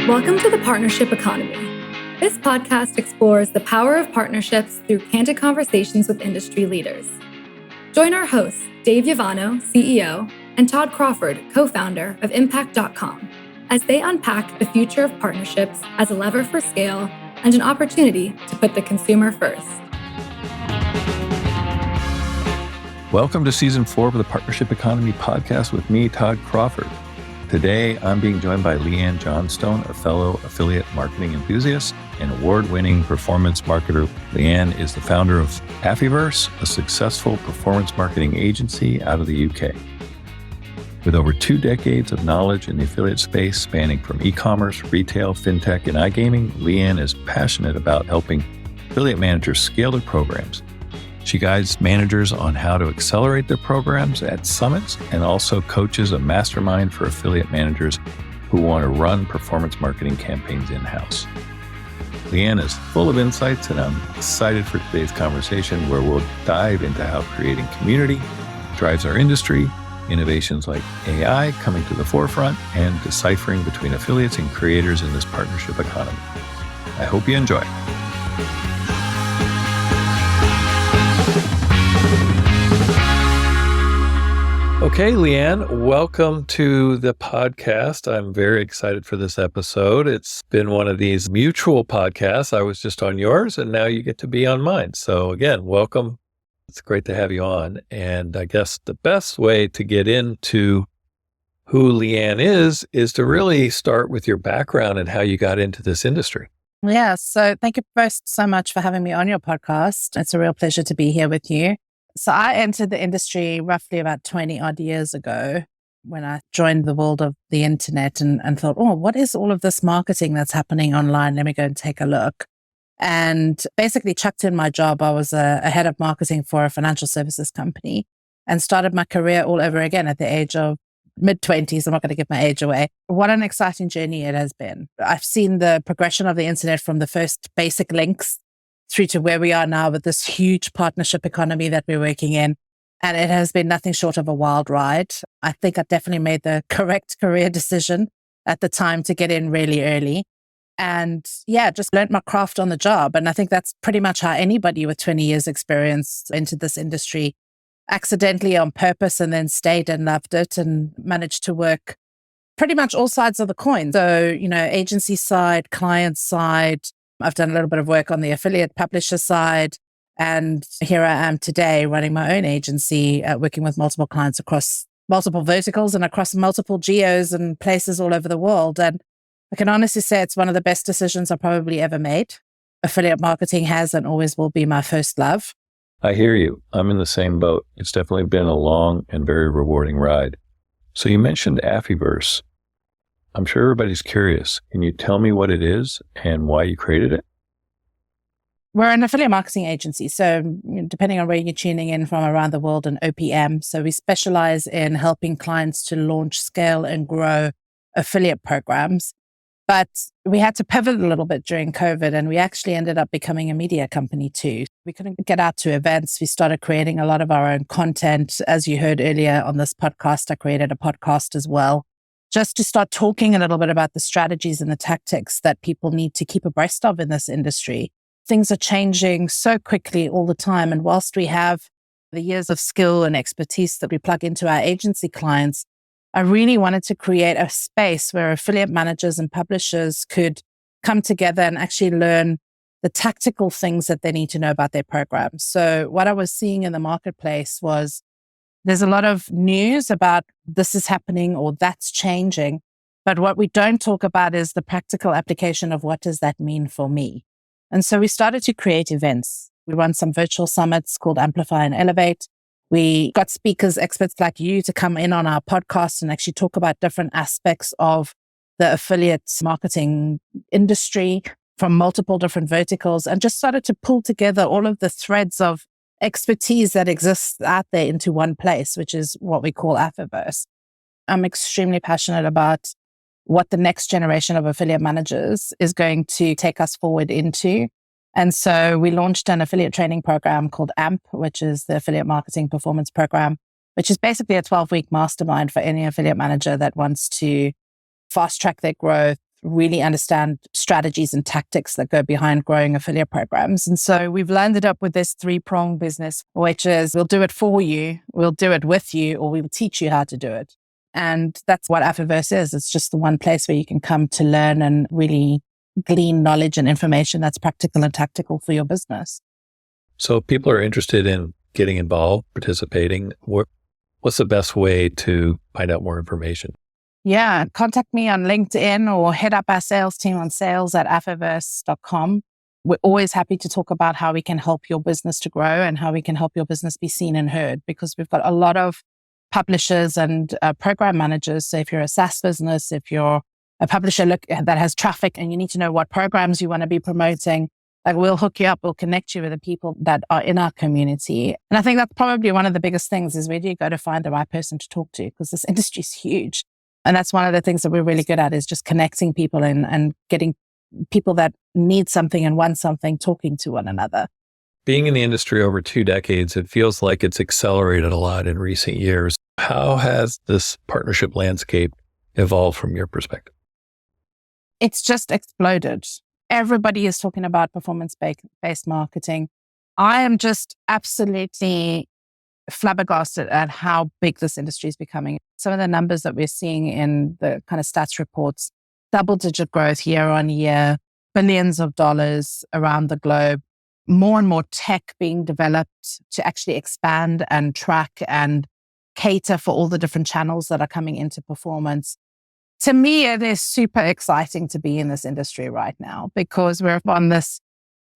Welcome to the Partnership Economy. This podcast explores the power of partnerships through candid conversations with industry leaders. Join our hosts, Dave Yovanno, CEO, and Todd Crawford, co-founder of unpack.com, as they unpack the future of partnerships as a lever for scale and an opportunity to put the consumer first. Welcome to Season 4 of the Partnership Economy podcast with me, Todd Crawford. Today, I'm being joined by Leanne Johnstone, a fellow affiliate marketing enthusiast and award-winning performance marketer. Leanne is the founder of Affyverse, a successful performance marketing agency out of the UK. With over 2 decades of knowledge in the affiliate space spanning from e-commerce, retail, fintech, and iGaming, Leanne is passionate about helping affiliate managers scale their programs. She guides managers on how to accelerate their programs at summits and also coaches a mastermind for affiliate managers who want to run performance marketing campaigns in-house. Leanne is full of insights, and I'm excited for today's conversation where we'll dive into how creating community drives our industry, innovations like AI coming to the forefront, and deciphering between affiliates and creators in this partnership economy. I hope you enjoy. Okay, Leanne, welcome to the podcast. I'm very excited for this episode. It's been one of these mutual podcasts. I was just on yours, and now you get to be on mine. So again, welcome. It's great to have you on. And I guess the best way to get into who Leanne is to really start with your background and how you got into this industry. Yeah, so thank you both so much for having me on your podcast. It's a real pleasure to be here with you. So I entered the industry roughly about 20 odd years ago when I joined the world of the internet and thought, oh, what is all of this marketing that's happening online? Let me go and take a look. And basically chucked in my job. I was a head of marketing for a financial services company and started my career all over again at the age of mid-20s. I'm not going to give my age away. What an exciting journey it has been. I've seen the progression of the internet from the first basic links through to where we are now with this huge partnership economy that we're working in. And it has been nothing short of a wild ride. I think I definitely made the correct career decision at the time to get in really early. And yeah, just learned my craft on the job. And I think that's pretty much how anybody with 20 years experience into this industry, accidentally on purpose, and then stayed and loved it and managed to work pretty much all sides of the coin. So, agency side, client side. I've done a little bit of work on the affiliate publisher side. And here I am today running my own agency, working with multiple clients across multiple verticals and across multiple geos and places all over the world. And I can honestly say it's one of the best decisions I probably ever made. Affiliate marketing has and always will be my first love. I hear you. I'm in the same boat. It's definitely been a long and very rewarding ride. So you mentioned Affyverse. I'm sure everybody's curious. Can you tell me what it is and why you created it? We're an affiliate marketing agency. So depending on where you're tuning in from around the world, an OPM. So we specialize in helping clients to launch, scale, and grow affiliate programs. But we had to pivot a little bit during COVID, and we actually ended up becoming a media company too. We couldn't get out to events. We started creating a lot of our own content. As you heard earlier on this podcast, I created a podcast as well, just to start talking a little bit about the strategies and the tactics that people need to keep abreast of in this industry. Things are changing so quickly all the time. And whilst we have the years of skill and expertise that we plug into our agency clients, I really wanted to create a space where affiliate managers and publishers could come together and actually learn the tactical things that they need to know about their programs. So what I was seeing in the marketplace was there's a lot of news about this is happening or that's changing. But what we don't talk about is the practical application of what does that mean for me? And so we started to create events. We run some virtual summits called Amplify and Elevate. We got speakers, experts like you to come in on our podcast and actually talk about different aspects of the affiliate marketing industry from multiple different verticals, and just started to pull together all of the threads of expertise that exists out there into one place, which is what we call Affyverse. I'm extremely passionate about what the next generation of affiliate managers is going to take us forward into. And so we launched an affiliate training program called AMP, which is the Affiliate Marketing Performance Program, which is basically a 12-week mastermind for any affiliate manager that wants to fast track their growth, really understand strategies and tactics that go behind growing affiliate programs. And so we've landed up with this 3-pronged business, which is we'll do it for you, we'll do it with you, or we'll teach you how to do it. And that's what Affiverse is. It's just the one place where you can come to learn and really glean knowledge and information that's practical and tactical for your business. So if people are interested in getting involved, participating, what's the best way to find out more information? Yeah, contact me on LinkedIn or hit up our sales team on sales@affiverse.com. We're always happy to talk about how we can help your business to grow and how we can help your business be seen and heard, because we've got a lot of publishers and program managers. So if you're a SaaS business, if you're a publisher that has traffic and you need to know what programs you want to be promoting, like we'll hook you up, we'll connect you with the people that are in our community. And I think that's probably one of the biggest things is where do you go to find the right person to talk to? Because this industry is huge. And that's one of the things that we're really good at is just connecting people and getting people that need something and want something talking to one another. Being in the industry over 2 decades, it feels like it's accelerated a lot in recent years. How has this partnership landscape evolved from your perspective? It's just exploded. Everybody is talking about performance-based marketing. I am just absolutely flabbergasted at how big this industry is becoming. Some of the numbers that we're seeing in the kind of stats reports, double-digit growth year on year, billions of dollars around the globe, more and more tech being developed to actually expand and track and cater for all the different channels that are coming into performance. To me, it is super exciting to be in this industry right now because we're on this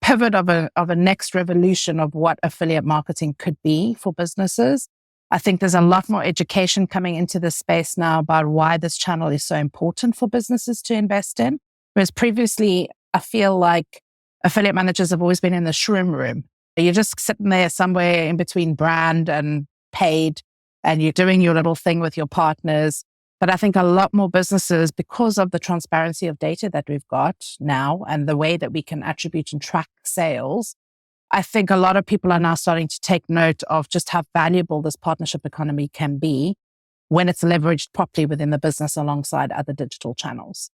pivot of a next revolution of what affiliate marketing could be for businesses. I think there's a lot more education coming into this space now about why this channel is so important for businesses to invest in. Whereas previously, I feel like affiliate managers have always been in the shroom room. You're just sitting there somewhere in between brand and paid, and you're doing your little thing with your partners. But I think a lot more businesses, because of the transparency of data that we've got now and the way that we can attribute and track sales, I think a lot of people are now starting to take note of just how valuable this partnership economy can be when it's leveraged properly within the business alongside other digital channels.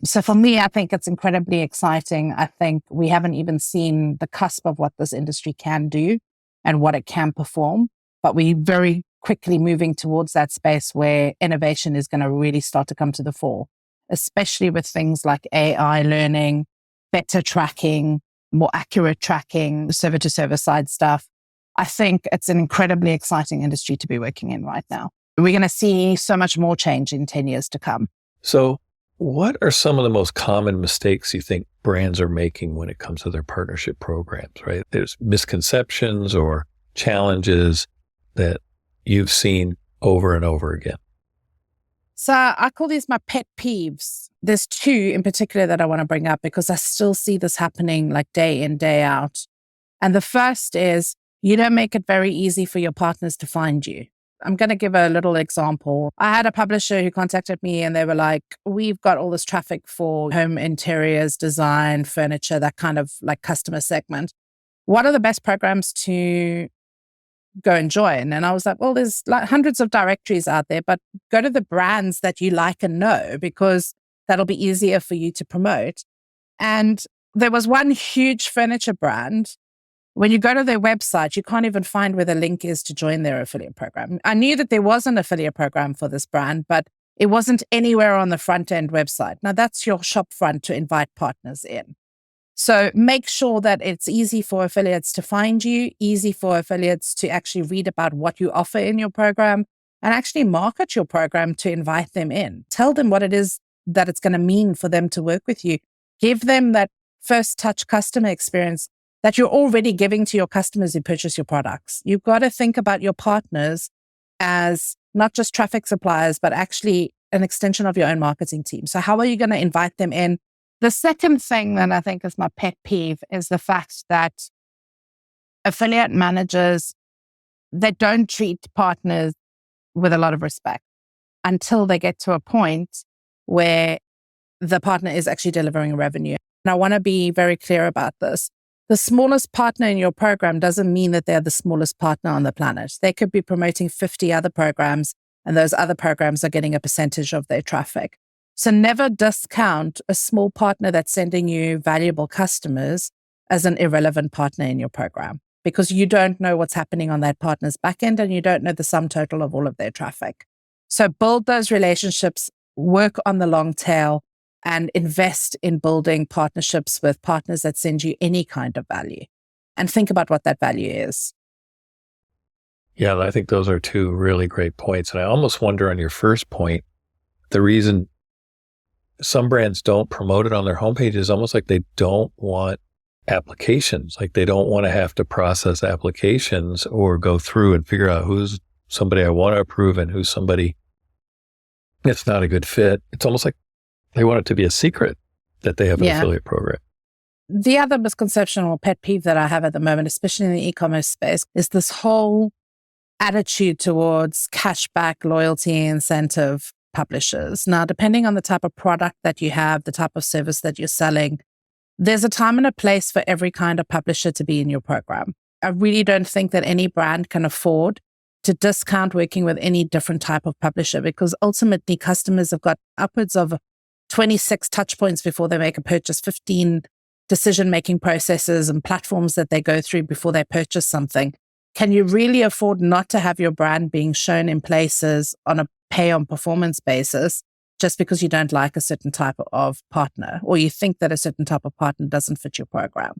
So for me, I think it's incredibly exciting. I think we haven't even seen the cusp of what this industry can do and what it can perform, but we're very quickly moving towards that space where innovation is going to really start to come to the fore, especially with things like AI learning, better tracking, more accurate tracking, server to server side stuff. I think it's an incredibly exciting industry to be working in right now. We're going to see so much more change in 10 years to come. So what are some of the most common mistakes you think brands are making when it comes to their partnership programs, right? There's misconceptions or challenges that you've seen over and over again. So I call these my pet peeves. There's 2 in particular that I want to bring up because I still see this happening like day in, day out. And the first is you don't make it very easy for your partners to find you. I'm going to give a little example. I had a publisher who contacted me and they were like, we've got all this traffic for home interiors, design, furniture, that kind of like customer segment. What are the best programs to go and join? And I was like, well, there's like hundreds of directories out there, but go to the brands that you like and know because that'll be easier for you to promote. And there was one huge furniture brand. When you go to their website, you can't even find where the link is to join their affiliate program. I knew that there was an affiliate program for this brand, but it wasn't anywhere on the front end website. Now that's your shop front to invite partners in. So make sure that it's easy for affiliates to find you, easy for affiliates to actually read about what you offer in your program and actually market your program to invite them in. Tell them what it is that it's going to mean for them to work with you. Give them that first touch customer experience that you're already giving to your customers who purchase your products. You've got to think about your partners as not just traffic suppliers, but actually an extension of your own marketing team. So how are you going to invite them in? The second thing that I think is my pet peeve is the fact that affiliate managers, they don't treat partners with a lot of respect until they get to a point where the partner is actually delivering revenue. And I want to be very clear about this. The smallest partner in your program doesn't mean that they're the smallest partner on the planet. They could be promoting 50 other programs, and those other programs are getting a percentage of their traffic. So never discount a small partner that's sending you valuable customers as an irrelevant partner in your program, because you don't know what's happening on that partner's back end and you don't know the sum total of all of their traffic. So build those relationships, work on the long tail, and invest in building partnerships with partners that send you any kind of value. And think about what that value is. Yeah, I think those are two really great points. And I almost wonder on your first point, the reason some brands don't promote it on their homepage is almost like they don't want applications. Like they don't want to have to process applications or go through and figure out who's somebody I want to approve and who's somebody that's not a good fit. It's almost like they want it to be a secret that they have an affiliate program. The other misconception or pet peeve that I have at the moment, especially in the e-commerce space, is this whole attitude towards cashback, loyalty, incentive publishers. Now, depending on the type of product that you have, the type of service that you're selling, there's a time and a place for every kind of publisher to be in your program. I really don't think that any brand can afford to discount working with any different type of publisher, because ultimately customers have got upwards of 26 touch points before they make a purchase, 15 decision-making processes and platforms that they go through before they purchase something. Can you really afford not to have your brand being shown in places on a pay-on-performance basis just because you don't like a certain type of partner, or you think that a certain type of partner doesn't fit your program?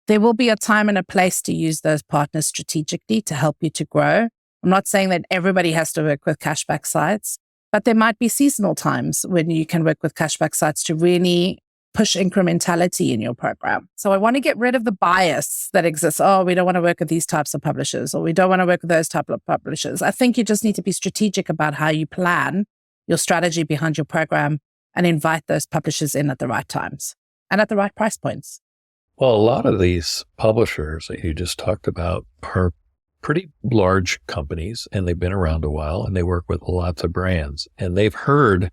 There will be a time and a place to use those partners strategically to help you to grow. I'm not saying that everybody has to work with cashback sites, but there might be seasonal times when you can work with cashback sites to really push incrementality in your program. So I want to get rid of the bias that exists. Oh, we don't want to work with these types of publishers, or we don't want to work with those type of publishers. I think you just need to be strategic about how you plan your strategy behind your program and invite those publishers in at the right times and at the right price points. Well, a lot of these publishers that you just talked about are pretty large companies, and they've been around a while, and they work with lots of brands, and they've heard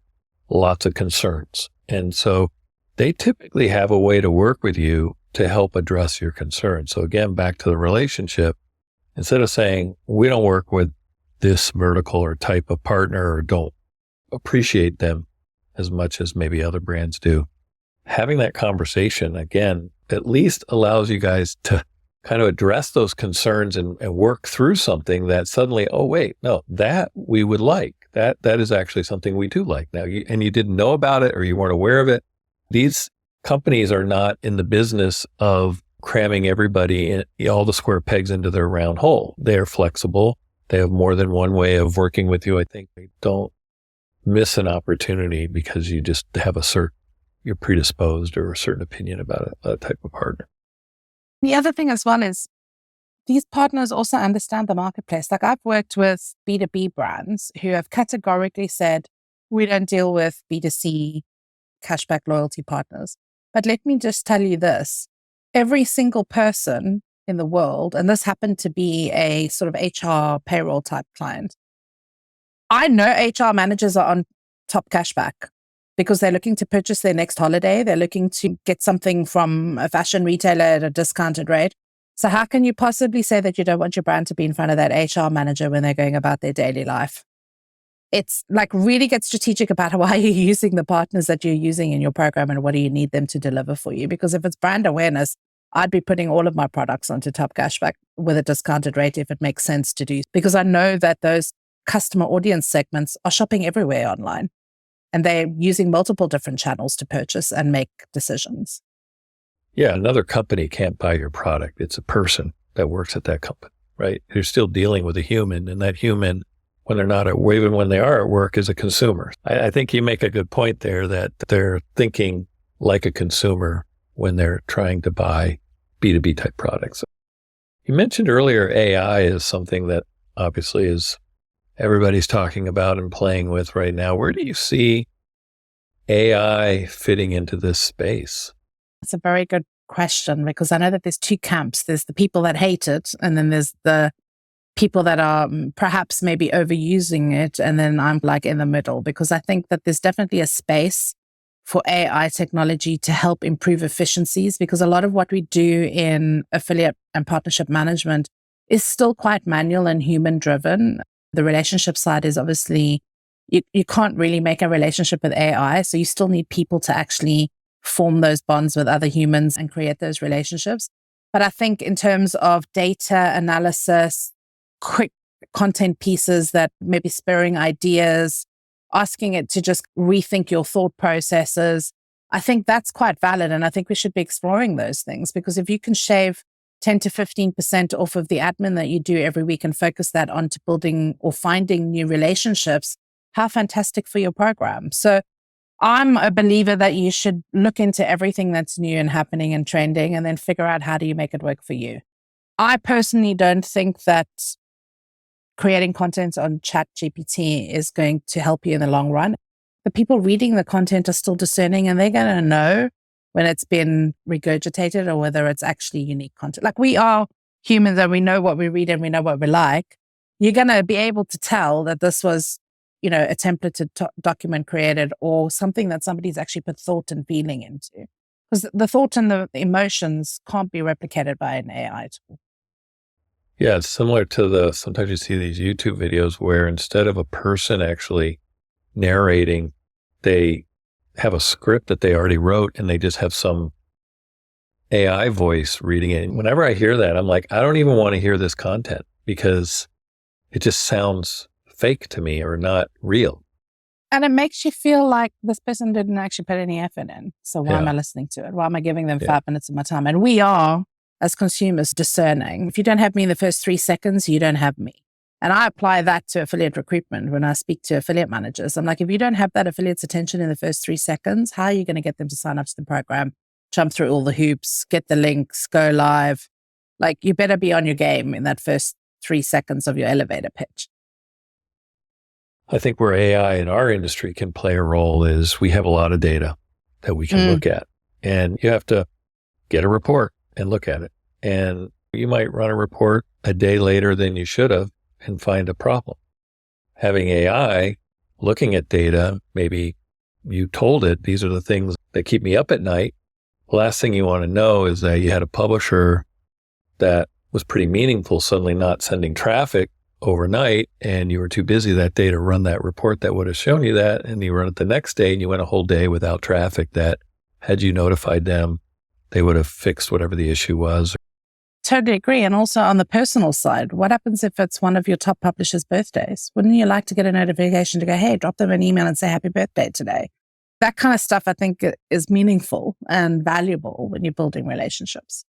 lots of concerns. And so they typically have a way to work with you to help address your concerns. So again, back to the relationship, instead of saying, we don't work with this vertical or type of partner or don't appreciate them as much as maybe other brands do, having that conversation, again, at least allows you guys to kind of address those concerns and work through something that suddenly, oh, wait, no, that we would like. That is actually something we do like now. And you didn't know about it or you weren't aware of it. These companies are not in the business of cramming everybody in all the square pegs into their round hole. They are flexible. They have more than one way of working with you. I think they don't miss an opportunity because you just have you're predisposed or a certain opinion about a type of partner. The other thing as well is these partners also understand the marketplace. Like I've worked with B2B brands who have categorically said, we don't deal with B2C cashback loyalty partners. But let me just tell you this, every single person in the world, and this happened to be a sort of HR payroll type client, I know HR managers are on top cashback because they're looking to purchase their next holiday. They're looking to get something from a fashion retailer at a discounted rate. So how can you possibly say that you don't want your brand to be in front of that HR manager when they're going about their daily life? It's like really get strategic about why you're using the partners that you're using in your program and what do you need them to deliver for you. Because if it's brand awareness, I'd be putting all of my products onto top cashback with a discounted rate if it makes sense to do. Because I know that those customer audience segments are shopping everywhere online and they're using multiple different channels to purchase and make decisions. Yeah, another company can't buy your product. It's a person that works at that company, right? You're still dealing with a human, and that human, when they're not at, even when they are at work, is a consumer. I think you make a good point there that they're thinking like a consumer when they're trying to buy B2B type products. You mentioned earlier AI is something that obviously is everybody's talking about and playing with right now. Where do you see AI fitting into this space? It's a very good question because I know that there's two camps. There's the people that hate it, and then there's the people that are perhaps maybe overusing it. And then I'm like in the middle because I think that there's definitely a space for AI technology to help improve efficiencies, because a lot of what we do in affiliate and partnership management is still quite manual and human driven. The relationship side is obviously you can't really make a relationship with AI. So you still need people to actually form those bonds with other humans and create those relationships. But I think in terms of data analysis, quick content pieces that maybe spurring ideas, asking it to just rethink your thought processes, I think that's quite valid. And I think we should be exploring those things, because if you can shave 10 to 15% off of the admin that you do every week and focus that onto building or finding new relationships, how fantastic for your program. So I'm a believer that you should look into everything that's new and happening and trending, and then figure out how do you make it work for you. I personally don't think that creating content on ChatGPT is going to help you in the long run. The people reading the content are still discerning, and they're going to know when it's been regurgitated or whether it's actually unique content. Like, we are humans and we know what we read and we know what we like. You're going to be able to tell that this was, a templated document created or something that somebody's actually put thought and feeling into. Because the thought and the emotions can't be replicated by an AI tool. Yeah, it's similar to sometimes you see these YouTube videos where instead of a person actually narrating, they have a script that they already wrote and they just have some AI voice reading it. And whenever I hear that, I'm like, I don't even want to hear this content because it just sounds fake to me or not real. And it makes you feel like this person didn't actually put any effort in. So why am I listening to it? Why am I giving them 5 minutes of my time? And we are, as consumers, discerning. If you don't have me in the first 3 seconds, you don't have me. And I apply that to affiliate recruitment when I speak to affiliate managers. I'm like, if you don't have that affiliate's attention in the first 3 seconds, how are you going to get them to sign up to the program, jump through all the hoops, get the links, go live? Like, you better be on your game in that first 3 seconds of your elevator pitch. I think where AI in our industry can play a role is we have a lot of data that we can look at, and you have to get a report and look at it. And you might run a report a day later than you should have and find a problem. Having AI looking at data, maybe you told it, these are the things that keep me up at night. The last thing you want to know is that you had a publisher that was pretty meaningful suddenly not sending traffic overnight, and you were too busy that day to run that report that would have shown you that, and you run it the next day and you went a whole day without traffic that, had you notified them, they would have fixed whatever the issue was. Totally agree. And also on the personal side, what happens if it's one of your top publishers' birthdays? Wouldn't you like to get a notification to go, hey, drop them an email and say happy birthday today? That kind of stuff, I think, is meaningful and valuable when you're building relationships.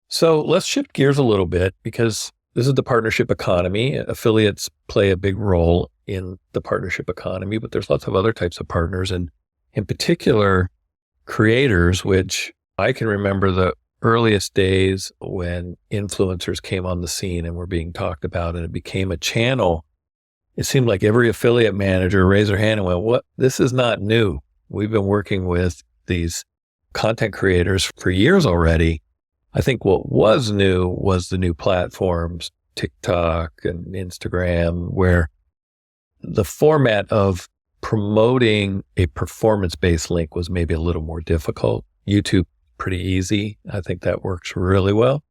So let's shift gears a little bit, because this is the partnership economy. Affiliates play a big role in the partnership economy, but there's lots of other types of partners, and in particular, creators, which I can remember the earliest days when influencers came on the scene and were being talked about, and it became a channel. It seemed like every affiliate manager raised their hand and went, "What? This is not new. We've been working with these content creators for years already." I think what was new was the new platforms, TikTok and Instagram, where the format of promoting a performance-based link was maybe a little more difficult. YouTube, pretty easy. I think that works really well.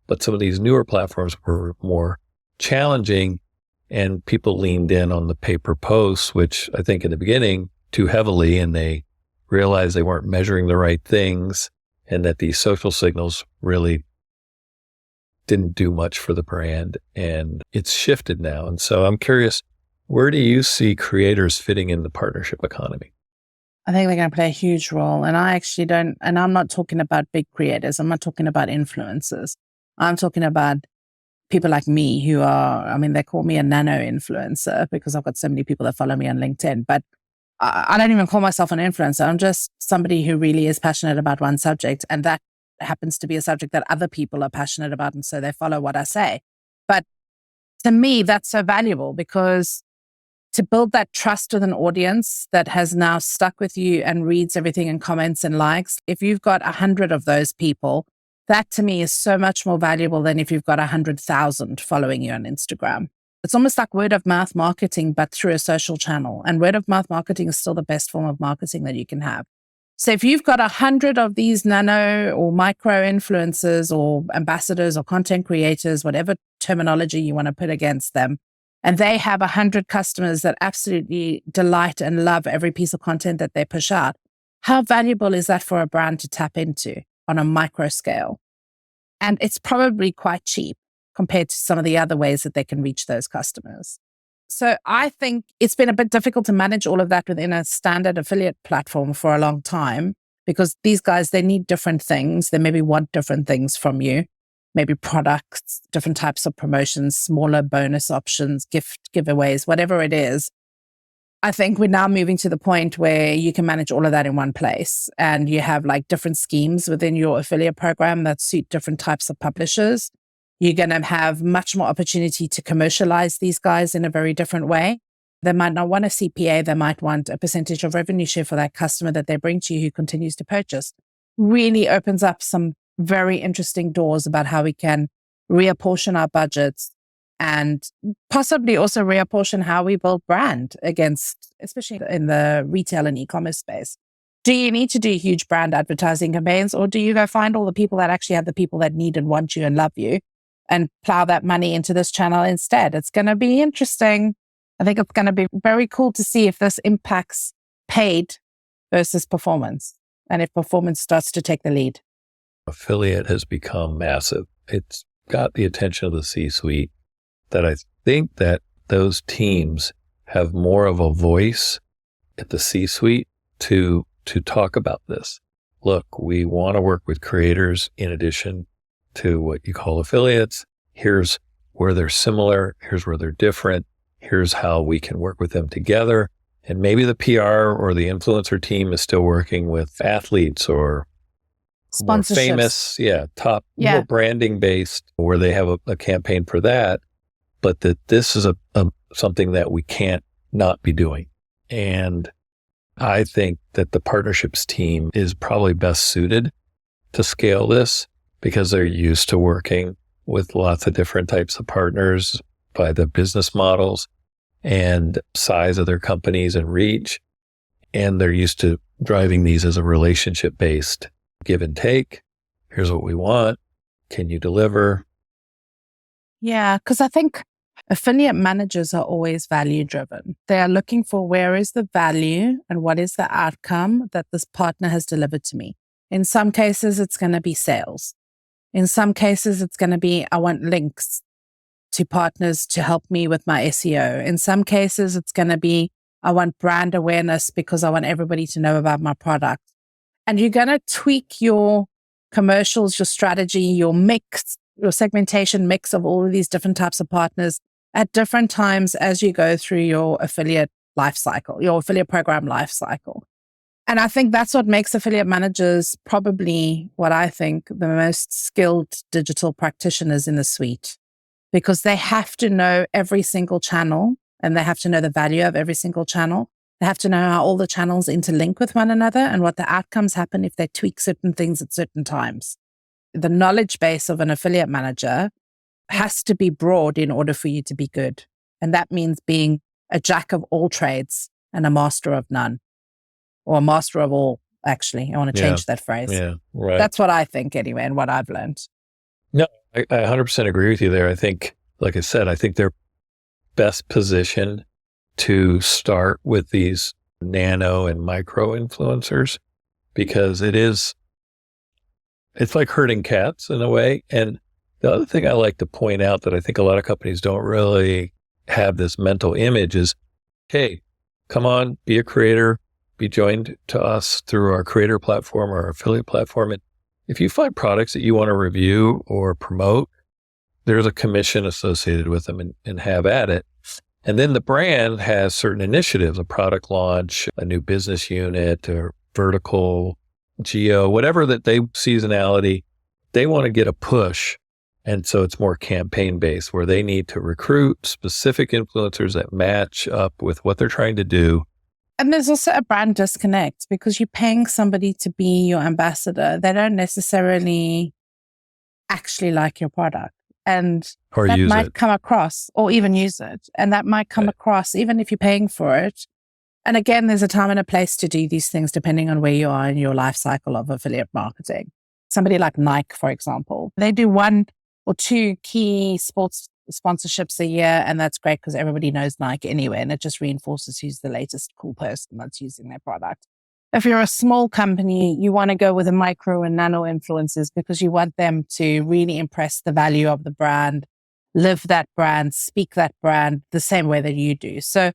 But some of these newer platforms were more challenging, and people leaned in on the paper posts, which I think in the beginning too heavily, and they realized they weren't measuring the right things, and that these social signals really didn't do much for the brand. And it's shifted now. And so I'm curious, where do you see creators fitting in the partnership economy? I think they're going to play a huge role. And I actually don't, and I'm not talking about big creators. I'm not talking about influencers. I'm talking about people like me who are, they call me a nano influencer because I've got so many people that follow me on LinkedIn, but I don't even call myself an influencer. I'm just somebody who really is passionate about one subject, and that happens to be a subject that other people are passionate about, and so they follow what I say. But to me, that's so valuable, because to build that trust with an audience that has now stuck with you and reads everything and comments and likes, if you've got 100 of those people, that to me is so much more valuable than if you've got 100,000 following you on Instagram. It's almost like word of mouth marketing, but through a social channel. And word of mouth marketing is still the best form of marketing that you can have. So if you've got 100 of these nano or micro influencers or ambassadors or content creators, whatever terminology you want to put against them, and they have 100 customers that absolutely delight and love every piece of content that they push out, how valuable is that for a brand to tap into on a micro scale? And it's probably quite cheap compared to some of the other ways that they can reach those customers. So I think it's been a bit difficult to manage all of that within a standard affiliate platform for a long time, because these guys, they need different things. They maybe want different things from you, maybe products, different types of promotions, smaller bonus options, gift giveaways, whatever it is. I think we're now moving to the point where you can manage all of that in one place, and you have like different schemes within your affiliate program that suit different types of publishers. You're going to have much more opportunity to commercialize these guys in a very different way. They might not want a CPA. They might want a percentage of revenue share for that customer that they bring to you who continues to purchase. Really opens up some very interesting doors about how we can reapportion our budgets and possibly also reapportion how we build brand against, especially in the retail and e-commerce space. Do you need to do huge brand advertising campaigns, or do you go find all the people that actually have the people that need and want you and love you and plow that money into this channel instead? It's going to be interesting. I think it's going to be very cool to see if this impacts paid versus performance, and if performance starts to take the lead. Affiliate has become massive. It's got the attention of the C-suite, that I think that those teams have more of a voice at the C-suite to talk about this. Look, we want to work with creators in addition to what you call affiliates. Here's where they're similar. Here's where they're different. Here's how we can work with them together. And maybe the PR or the influencer team is still working with athletes or more famous, more branding based, where they have a campaign for that. But that this is a something that we can't not be doing. And I think that the partnerships team is probably best suited to scale this, because they're used to working with lots of different types of partners by the business models and size of their companies and reach. And they're used to driving these as a relationship-based give and take. Here's what we want. Can you deliver? Yeah, because I think affiliate managers are always value driven. They are looking for where is the value and what is the outcome that this partner has delivered to me. In some cases, it's going to be sales. In some cases, it's going to be, I want links to partners to help me with my SEO. In some cases, it's going to be, I want brand awareness because I want everybody to know about my product. And you're going to tweak your commercials, your strategy, your mix, your segmentation mix of all of these different types of partners at different times as you go through your affiliate life cycle, your affiliate program life cycle. And I think that's what makes affiliate managers probably what I think the most skilled digital practitioners in the suite, because they have to know every single channel and they have to know the value of every single channel. They have to know how all the channels interlink with one another and what the outcomes happen if they tweak certain things at certain times. The knowledge base of an affiliate manager has to be broad in order for you to be good. And that means being a jack of all trades and a master of none. Or a master of all, actually. I want to change that phrase. Yeah, right. That's what I think anyway, and what I've learned. No, I 100% agree with you there. I think, like I said, I think they're best positioned to start with these nano and micro influencers, because it's like herding cats in a way. And the other thing I like to point out that I think a lot of companies don't really have this mental image is, hey, come on, be a creator, be joined to us through our creator platform or our affiliate platform. And if you find products that you want to review or promote, there's a commission associated with them, and have at it. And then the brand has certain initiatives, a product launch, a new business unit, or vertical, geo, whatever that they seasonality, they want to get a push. And so it's more campaign based, where they need to recruit specific influencers that match up with what they're trying to do. And there's also a brand disconnect, because you're paying somebody to be your ambassador. They don't necessarily actually like your product. And or that use might it. come across, or even use it. And that might come across even if you're paying for it. And again, there's a time and a place to do these things depending on where you are in your life cycle of affiliate marketing. Somebody like Nike, for example, they do 1 or 2 key sports sponsorships a year, and that's great because everybody knows Nike anyway, and it just reinforces who's the latest cool person that's using their product. If you're a small company, you want to go with the micro and nano influencers because you want them to really impress the value of the brand, live that brand, speak that brand the same way that you do. So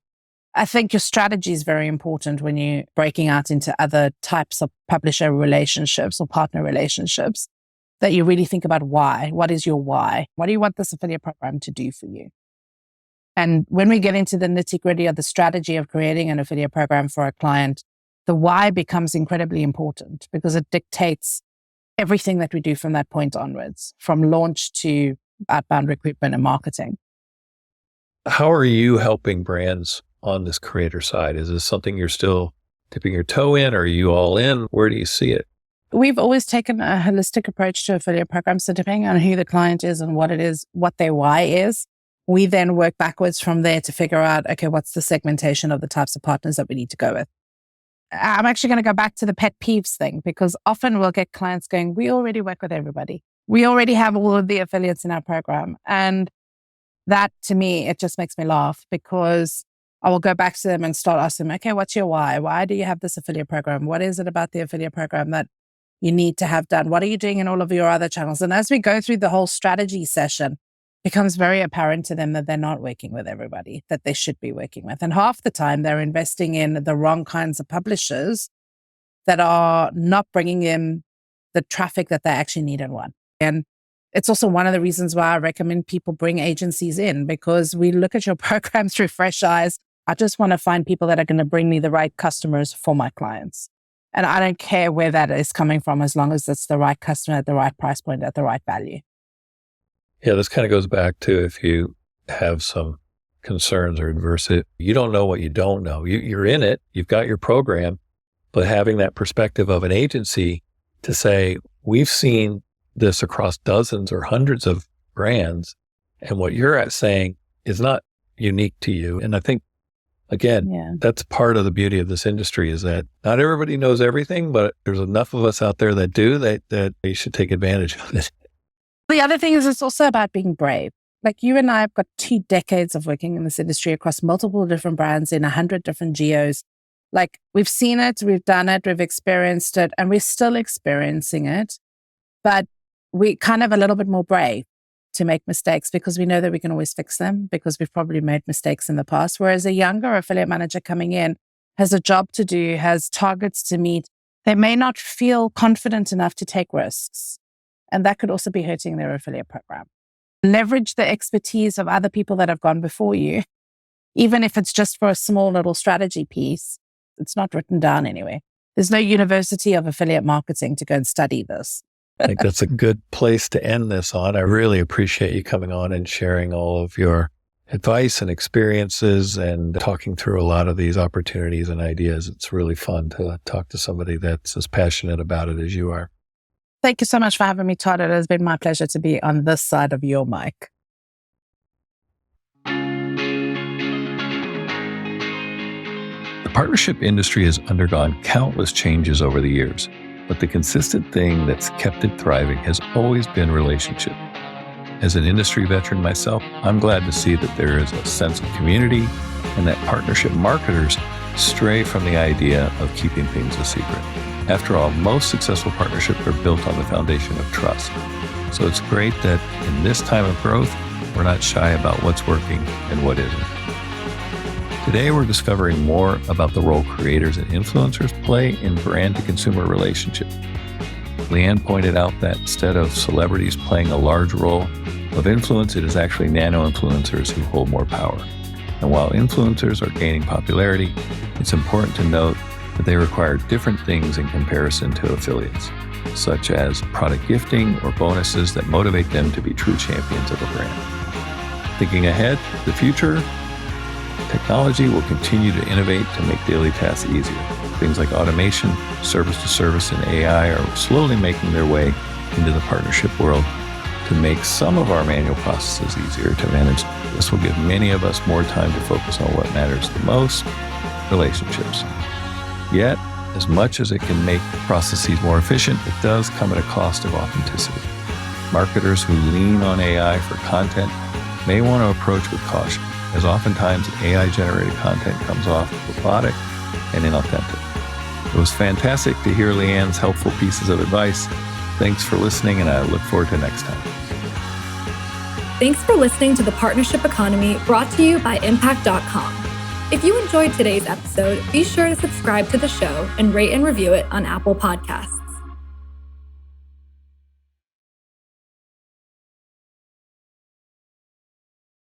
I think your strategy is very important when you're breaking out into other types of publisher relationships or partner relationships, that you really think about why. What is your why? What do you want this affiliate program to do for you? And when we get into the nitty-gritty of the strategy of creating an affiliate program for a client, the why becomes incredibly important because it dictates everything that we do from that point onwards, from launch to outbound recruitment and marketing. How are you helping brands on this creator side? Is this something you're still dipping your toe in? Or are you all in? Where do you see it? We've always taken a holistic approach to affiliate programs. So depending on who the client is and what it is, what their why is, we then work backwards from there to figure out, okay, what's the segmentation of the types of partners that we need to go with? I'm actually going to go back to the pet peeves thing because often we'll get clients going, we already work with everybody. We already have all of the affiliates in our program. And that to me, it just makes me laugh because I will go back to them and start asking them, okay, what's your why? Why do you have this affiliate program? What is it about the affiliate program that you need to have done? What are you doing in all of your other channels? And as we go through the whole strategy session, it becomes very apparent to them that they're not working with everybody that they should be working with. And half the time they're investing in the wrong kinds of publishers that are not bringing in the traffic that they actually need and want. And it's also one of the reasons why I recommend people bring agencies in, because we look at your program through fresh eyes. I just want to find people that are going to bring me the right customers for my clients. And I don't care where that is coming from as long as it's the right customer at the right price point at the right value. Yeah, this kind of goes back to if you have some concerns or adversity, you don't know what you don't know. You're in it, you've got your program, but having that perspective of an agency to say, we've seen this across dozens or hundreds of brands, and what you're saying is not unique to you. And I think, again, that's part of the beauty of this industry is that not everybody knows everything, but there's enough of us out there that do, that you should take advantage of it. The other thing is it's also about being brave. Like you and I have got 2 decades of working in this industry across multiple different brands in 100 different geos. Like we've seen it, we've done it, we've experienced it, and we're still experiencing it. But we kind of a little bit more brave to make mistakes because we know that we can always fix them because we've probably made mistakes in the past. Whereas a younger affiliate manager coming in has a job to do, has targets to meet. They may not feel confident enough to take risks. And that could also be hurting their affiliate program. Leverage the expertise of other people that have gone before you, even if it's just for a small little strategy piece. It's not written down anyway. There's no university of affiliate marketing to go and study this. I think that's a good place to end this on. I really appreciate you coming on and sharing all of your advice and experiences and talking through a lot of these opportunities and ideas. It's really fun to talk to somebody that's as passionate about it as you are. Thank you so much for having me, Todd. It has been my pleasure to be on this side of your mic. The partnership industry has undergone countless changes over the years, but the consistent thing that's kept it thriving has always been relationship. As an industry veteran myself, I'm glad to see that there is a sense of community and that partnership marketers stray from the idea of keeping things a secret. After all, most successful partnerships are built on the foundation of trust. So it's great that in this time of growth, we're not shy about what's working and what isn't. Today, we're discovering more about the role creators and influencers play in brand-to-consumer relationships. Leanne pointed out that instead of celebrities playing a large role of influence, it is actually nano-influencers who hold more power. And while influencers are gaining popularity, it's important to note that they require different things in comparison to affiliates, such as product gifting or bonuses that motivate them to be true champions of a brand. Thinking ahead to the future, technology will continue to innovate to make daily tasks easier. Things like automation, service-to-service, and AI are slowly making their way into the partnership world to make some of our manual processes easier to manage. This will give many of us more time to focus on what matters the most, relationships. Yet, as much as it can make processes more efficient, it does come at a cost of authenticity. Marketers who lean on AI for content may want to approach with caution, as oftentimes AI-generated content comes off robotic and inauthentic. It was fantastic to hear Leanne's helpful pieces of advice. Thanks for listening, and I look forward to next time. Thanks for listening to The Partnership Economy, brought to you by unpack.com. If you enjoyed today's episode, be sure to subscribe to the show and rate and review it on Apple Podcasts.